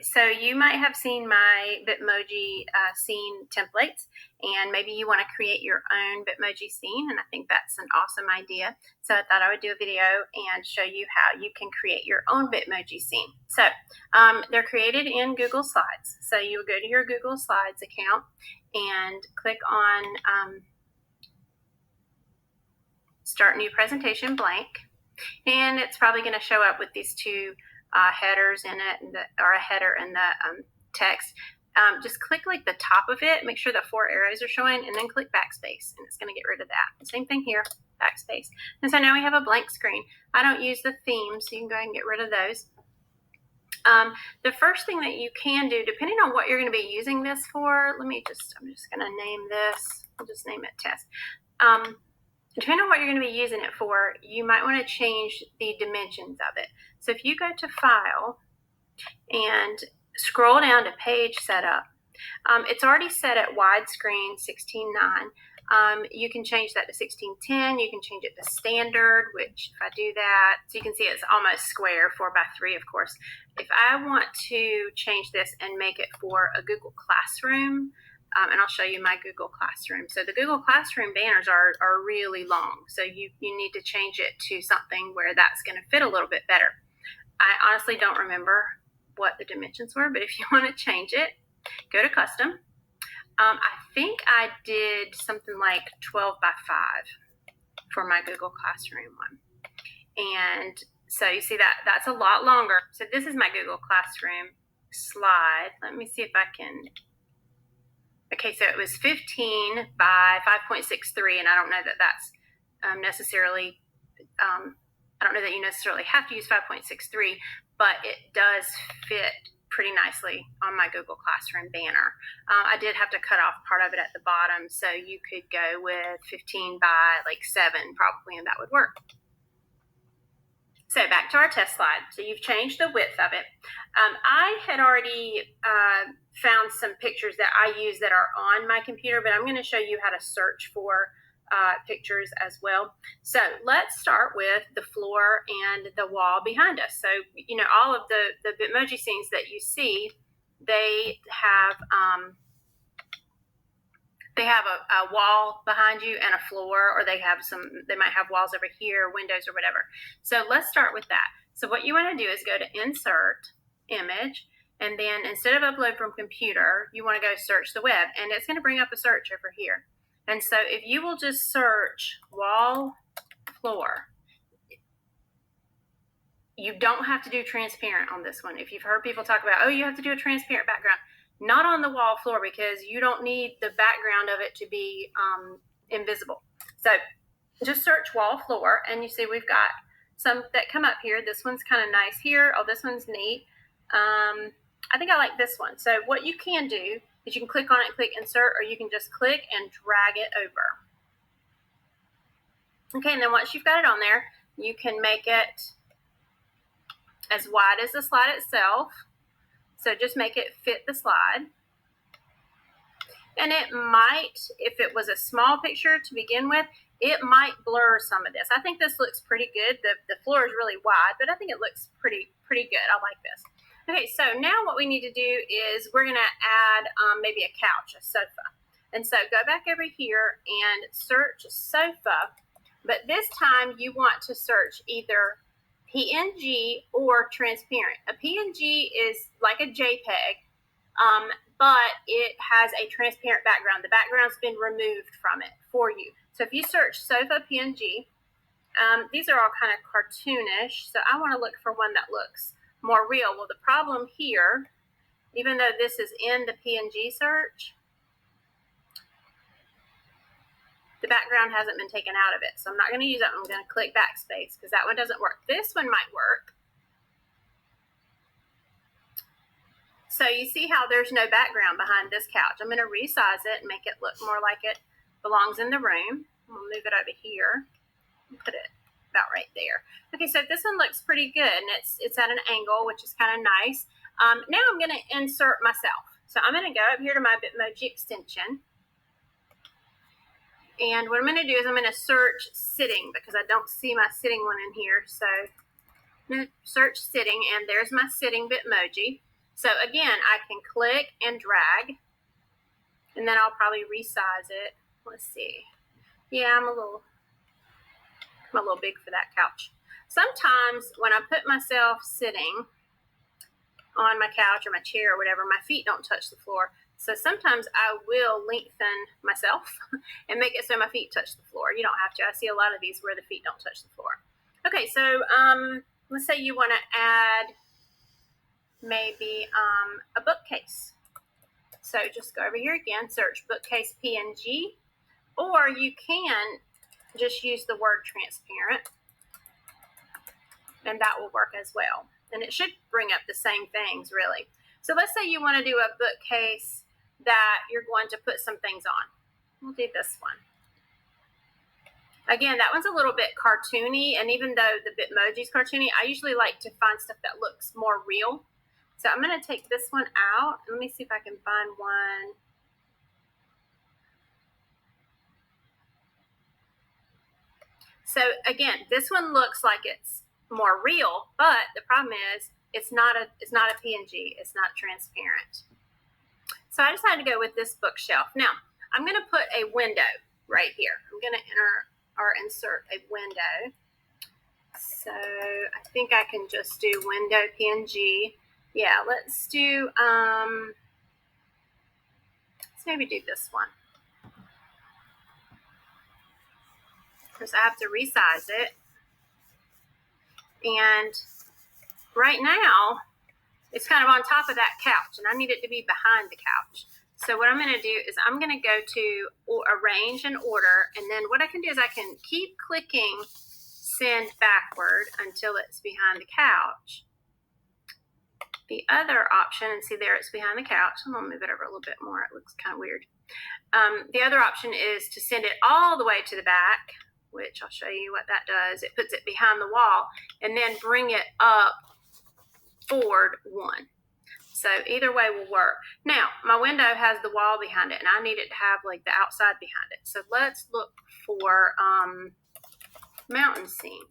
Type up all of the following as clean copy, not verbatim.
So you might have seen my Bitmoji scene templates, and maybe you want to create your own Bitmoji scene, and I think that's an awesome idea. So I thought I would do a video and show you how you can create your own Bitmoji scene. So they're created in Google Slides. So you would go to your Google Slides account and click on Start New Presentation Blank, and it's probably going to show up with these two headers in it, or a header in the text. Just click like the top of it, make sure the 4 arrows are showing, and then click backspace, and it's going to get rid of that. Same thing here, backspace. And so now we have a blank screen. I don't use the themes, so you can go ahead and get rid of those. The first thing that you can do, depending on what you're going to be using this for, I'm just going to name this, I'll just name it test. Depending on what you're going to be using it for, you might want to change the dimensions of it. So if you go to File and scroll down to Page Setup, it's already set at widescreen 16:9. You can change that to 16:10. You can change it to standard, which if I do that, so you can see it's almost square, 4:3, of course. If I want to change this and make it for a Google Classroom, and I'll show you my Google Classroom. So the Google Classroom banners are really long. So you need to change it to something where that's going to fit a little bit better. I honestly don't remember what the dimensions were, but if you want to change it, go to Custom. I think I did something like 12:5 for my Google Classroom one. And so you see that's a lot longer. So this is my Google Classroom slide. Let me see if I can... Okay, so it was 15 by 5.63, and I don't know that that's necessarily, I don't know that you necessarily have to use 5.63, but it does fit pretty nicely on my Google Classroom banner. I did have to cut off part of it at the bottom, so you could go with 15 by like 7 probably, and that would work. So back to our test slide. So you've changed the width of it. I had already found some pictures that I use that are on my computer, but I'm going to show you how to search for pictures as well. So let's start with the floor and the wall behind us. So, you know, all of the Bitmoji scenes that you see, they have a wall behind you and a floor, or they might have walls over here, windows or whatever. So let's start with that. So what you want to do is go to Insert, Image, and then instead of Upload from Computer, you want to go Search the Web, and it's going to bring up a search over here. And so if you will just search wall, floor, you don't have to do transparent on this one. If you've heard people talk about, oh, you have to do a transparent background, not on the wall floor, because you don't need the background of it to be invisible. So just search wall floor, and you see we've got some that come up here. This one's kind of nice here. Oh, this one's neat. I think I like this one. So what you can do is you can click on it, click Insert, or you can just click and drag it over. Okay, and then once you've got it on there, you can make it as wide as the slide itself. So just make it fit the slide. And it might, if it was a small picture to begin with, it might blur some of this. I think this looks pretty good. The floor is really wide, but I think it looks pretty good. I like this. Okay, so now what we need to do is we're going to add maybe a couch, a sofa. And so go back over here and search sofa, but this time you want to search either PNG or transparent. A PNG is like a JPEG, but it has a transparent background. The background's been removed from it for you. So if you search sofa PNG, these are all kind of cartoonish, so I want to look for one that looks more real. Well, the problem here, even though this is in the PNG search, the background hasn't been taken out of it. So I'm not going to use that one. I'm going to click backspace because that one doesn't work. This one might work. So you see how there's no background behind this couch. I'm going to resize it and make it look more like it belongs in the room. We'll move it over here and put it about right there. Okay, so this one looks pretty good, and it's at an angle, which is kind of nice. Now I'm going to insert myself. So I'm going to go up here to my Bitmoji extension. And what I'm going to do is I'm going to search sitting, because I don't see my sitting one in here. So I'm going to search sitting, and there's my sitting Bitmoji. So again, I can click and drag, and then I'll probably resize it. Let's see. Yeah, I'm a little big for that couch. Sometimes when I put myself sitting on my couch or my chair or whatever, my feet don't touch the floor. So sometimes I will lengthen myself and make it so my feet touch the floor. You don't have to. I see a lot of these where the feet don't touch the floor. Okay, so let's say you want to add maybe a bookcase. So just go over here again, search bookcase PNG, or you can just use the word transparent, and that will work as well. And it should bring up the same things, really. So let's say you want to do a bookcase that you're going to put some things on. We'll do this one. Again, that one's a little bit cartoony, and even though the Bitmoji's cartoony, I usually like to find stuff that looks more real. So I'm going to take this one out. Let me see if I can find one. So again, this one looks like it's more real, but the problem is it's not a PNG. It's not transparent. So I decided to go with this bookshelf. Now I'm going to put a window right here. I'm going to enter or insert a window. So I think I can just do window PNG. Yeah, let's do let's maybe do this one. Because I have to resize it. And right now, it's kind of on top of that couch, and I need it to be behind the couch. So what I'm going to do is I'm going to go to arrange and order, and then what I can do is I can keep clicking send backward until it's behind the couch. The other option, and see there it's behind the couch. I'm going to move it over a little bit more. It looks kind of weird. The other option is to send it all the way to the back, which I'll show you what that does. It puts it behind the wall, and then bring it up forward one. So either way will work. Now, my window has the wall behind it, and I need it to have like the outside behind it. So let's look for mountain scene.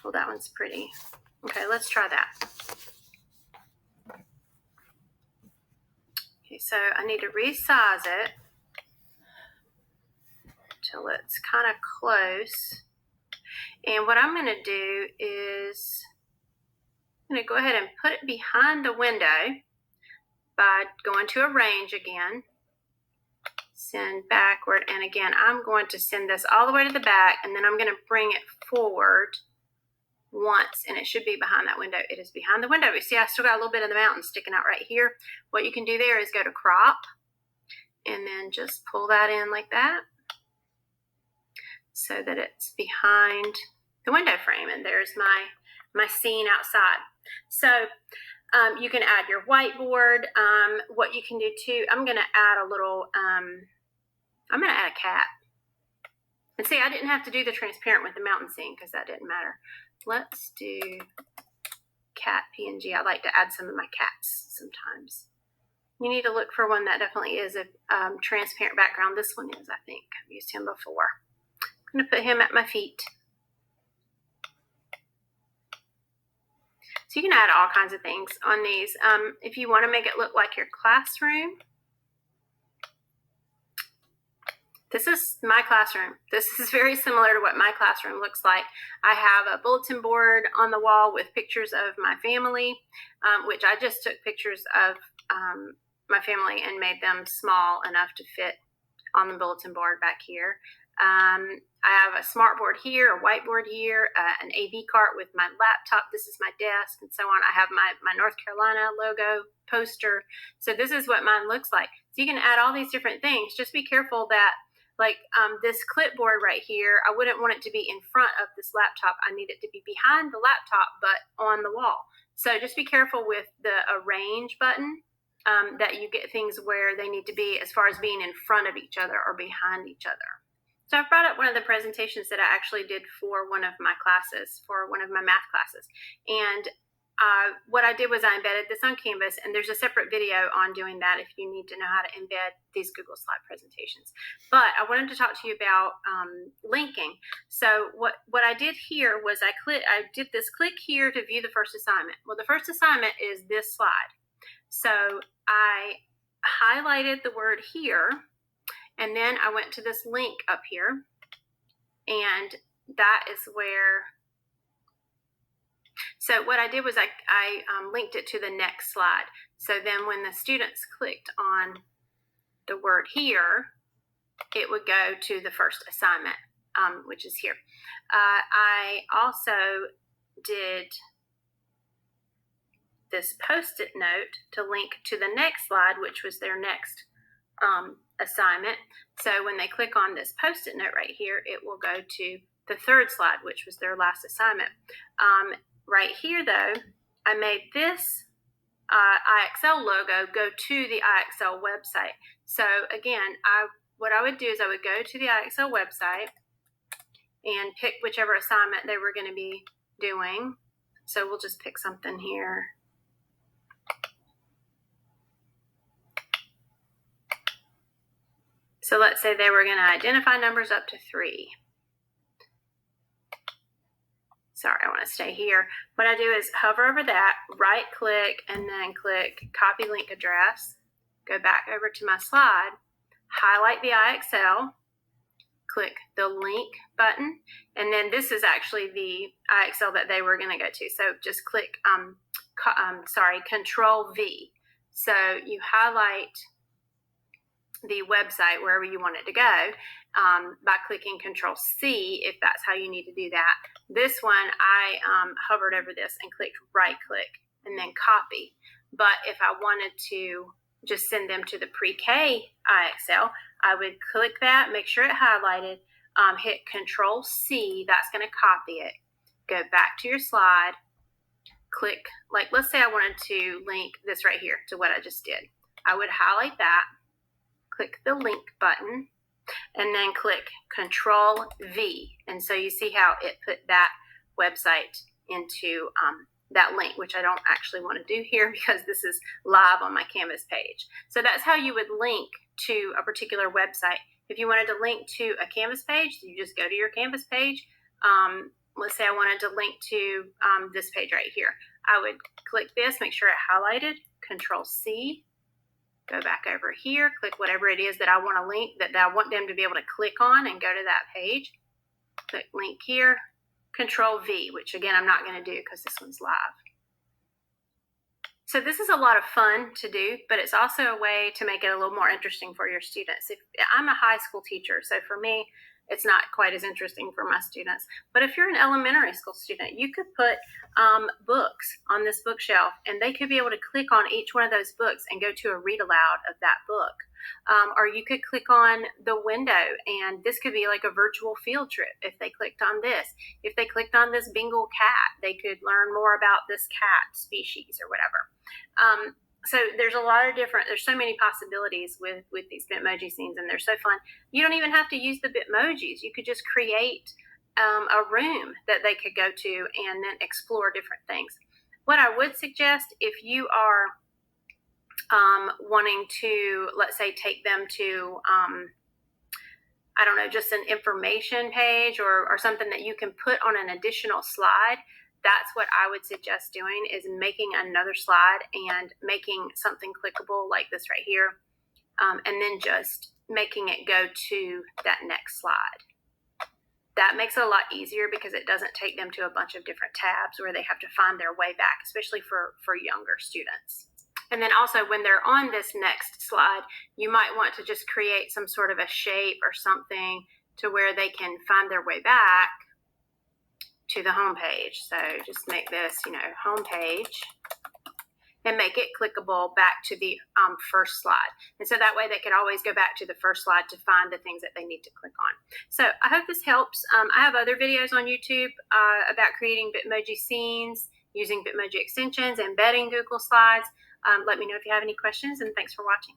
Well, that one's pretty. Okay, let's try that. Okay, so I need to resize it till it's kind of close. And what I'm going to do is I'm going to go ahead and put it behind the window by going to arrange again, send backward, and again I'm going to send this all the way to the back, and then I'm going to bring it forward once, and it should be behind that window. It is behind the window. You see I still got a little bit of the mountain sticking out right here. What you can do there is go to crop and then just pull that in like that so that it's behind the window frame, and there's my scene outside. So you can add your whiteboard. What you can do too, I'm going to add a little, I'm going to add a cat. And see, I didn't have to do the transparent with the mountain scene because that didn't matter. Let's do cat PNG. I like to add some of my cats sometimes. You need to look for one that definitely is a transparent background. This one is, I think. I've used him before. I'm going to put him at my feet. So you can add all kinds of things on these. If you want to make it look like your classroom, this is my classroom. This is very similar to what my classroom looks like. I have a bulletin board on the wall with pictures of my family, which I just took pictures of my family and made them small enough to fit on the bulletin board back here. I have a smart board here, a whiteboard here, an AV cart with my laptop. This is my desk and so on. I have my North Carolina logo poster. So this is what mine looks like. So you can add all these different things. Just be careful that like this clipboard right here, I wouldn't want it to be in front of this laptop. I need it to be behind the laptop, but on the wall. So just be careful with the arrange button that you get things where they need to be as far as being in front of each other or behind each other. So I've brought up one of the presentations that I actually did for one of my classes, for one of my math classes. And what I did was I embedded this on Canvas, and there's a separate video on doing that if you need to know how to embed these Google Slide presentations. But I wanted to talk to you about linking. So what I did here was I did this click here to view the first assignment. Well, the first assignment is this slide. So I highlighted the word here, and then I went to this link up here, and that is where. So what I did was I linked it to the next slide. So then when the students clicked on the word here, it would go to the first assignment, which is here. I also did this Post-it note to link to the next slide, which was their next assignment. So when they click on this Post-it note right here, it will go to the third slide, which was their last assignment. Right here, though, I made this IXL logo go to the IXL website. So again, what I would do is I would go to the IXL website and pick whichever assignment they were going to be doing. So we'll just pick something here. So let's say they were going to identify numbers up to 3. Sorry, I want to stay here. What I do is hover over that, right click, and then click copy link address. Go back over to my slide, highlight the IXL, click the link button, and then this is actually the IXL that they were going to go to. So just click, Control V. So you highlight the website wherever you want it to go by clicking Control C if that's how you need to do that. This one I hovered over this and clicked right click and then copy. But if I wanted to just send them to the pre-K IXL, I would click that, make sure it highlighted, hit Control C, that's going to copy it. Go back to your slide, click, like let's say I wanted to link this right here to what I just did. I would highlight that, click the link button, and then click Control V. And so you see how it put that website into that link, which I don't actually want to do here because this is live on my Canvas page. So that's how you would link to a particular website. If you wanted to link to a Canvas page, you just go to your Canvas page. Let's say I wanted to link to this page right here. I would click this, make sure it highlighted, Control C, go back over here, click whatever it is that I want to link, that I want them to be able to click on and go to that page. Click link here, Control V, which again, I'm not going to do because this one's live. So this is a lot of fun to do, but it's also a way to make it a little more interesting for your students. I'm a high school teacher, so for me, it's not quite as interesting for my students. But if you're an elementary school student, you could put books on this bookshelf, and they could be able to click on each one of those books and go to a read aloud of that book. Or you could click on the window, and this could be like a virtual field trip if they clicked on this. If they clicked on this Bengal cat, they could learn more about this cat species or whatever. So there's a lot of there's so many possibilities with these Bitmoji scenes, and they're so fun. You don't even have to use the Bitmojis. You could just create a room that they could go to and then explore different things. What I would suggest, if you are wanting to, let's say, take them to, I don't know, just an information page or something that you can put on an additional slide, that's what I would suggest doing, is making another slide and making something clickable like this right here, and then just making it go to that next slide. That makes it a lot easier because it doesn't take them to a bunch of different tabs where they have to find their way back, especially for younger students. And then also when they're on this next slide, you might want to just create some sort of a shape or something to where they can find their way back to the home page. So just make this, home page, and make it clickable back to the first slide. And so that way they could always go back to the first slide to find the things that they need to click on. So I hope this helps. I have other videos on YouTube about creating Bitmoji scenes, using Bitmoji extensions, embedding Google Slides. Let me know if you have any questions, and thanks for watching.